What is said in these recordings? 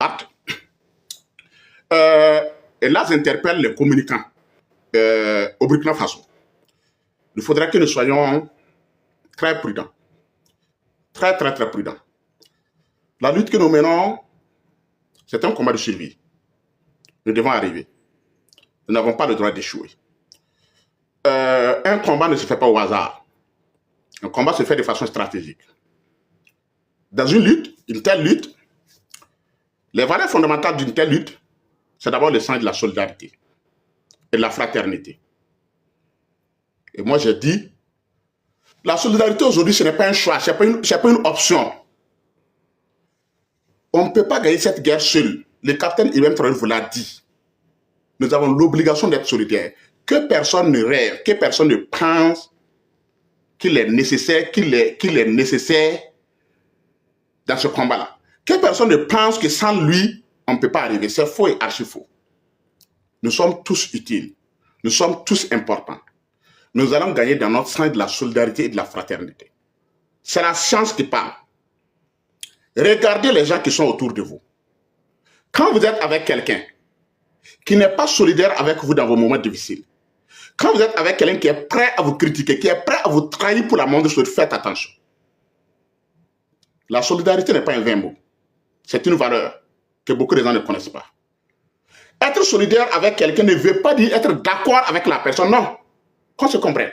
partent. Et là, j'interpelle les communicants au Burkina Faso. Il faudrait que nous soyons très prudents. Très prudents. La lutte que nous menons, c'est un combat de survie. Nous devons arriver. Nous n'avons pas le droit d'échouer. Un combat ne se fait pas au hasard. Un combat se fait de façon stratégique. Dans une telle lutte, les valeurs fondamentales d'une telle lutte, c'est d'abord le sens de la solidarité et de la fraternité. Et moi, je dis, la solidarité aujourd'hui, ce n'est pas un choix, ce n'est pas une option. On ne peut pas gagner cette guerre seul. Le capitaine Ibrahim Traoré vous l'a dit. Nous avons l'obligation d'être solidaires. Que personne ne rêve, que personne ne pense qu'il est nécessaire, dans ce combat-là. Que personne ne pense que sans lui, on ne peut pas arriver. C'est faux et archi faux. Nous sommes tous utiles. Nous sommes tous importants. Nous allons gagner dans notre sens de la solidarité et de la fraternité. C'est la science qui parle. Regardez les gens qui sont autour de vous. Quand vous êtes avec quelqu'un qui n'est pas solidaire avec vous dans vos moments difficiles, quand vous êtes avec quelqu'un qui est prêt à vous critiquer, qui est prêt à vous trahir pour la moindre chose, faites attention. La solidarité n'est pas un vain mot. C'est une valeur que beaucoup de gens ne connaissent pas. Être solidaire avec quelqu'un ne veut pas dire être d'accord avec la personne, non. Qu'on se comprenne.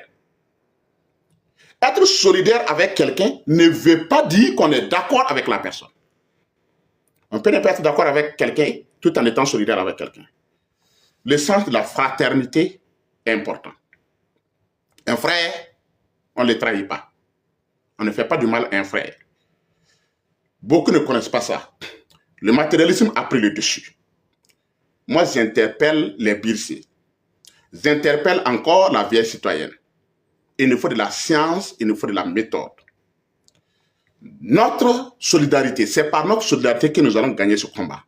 Être solidaire avec quelqu'un ne veut pas dire qu'on est d'accord avec la personne. On peut ne pas être d'accord avec quelqu'un tout en étant solidaire avec quelqu'un. Le sens de la fraternité est important. Un frère, on ne le trahit pas. On ne fait pas du mal à un frère. Beaucoup ne connaissent pas ça. Le matérialisme a pris le dessus. Moi, j'interpelle les bircés. J'interpelle encore la vieille citoyenne. Il nous faut de la science, il nous faut de la méthode. Notre solidarité, c'est par notre solidarité que nous allons gagner ce combat.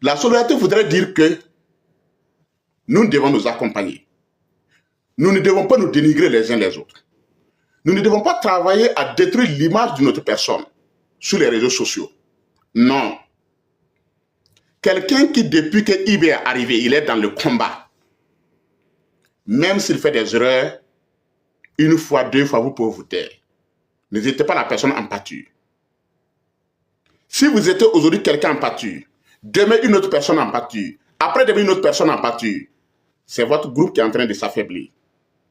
La solidarité voudrait dire que nous devons nous accompagner. Nous ne devons pas nous dénigrer les uns les autres. Nous ne devons pas travailler à détruire l'image de notre personne sur les réseaux sociaux. Non. Quelqu'un qui, depuis que IB est arrivé, il est dans le combat. Même s'il fait des erreurs, une fois, deux fois, vous pouvez vous taire. N'hésitez pas la personne en pâture. Si vous êtes aujourd'hui quelqu'un en pâture, demain une autre personne en pâture, après demain une autre personne en pâture, c'est votre groupe qui est en train de s'affaiblir.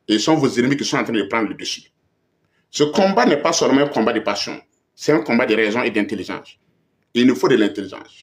Et ce sont vos ennemis qui sont en train de prendre le dessus. Ce combat n'est pas seulement un combat de passion, c'est un combat de raison et d'intelligence. Il nous faut de l'intelligence.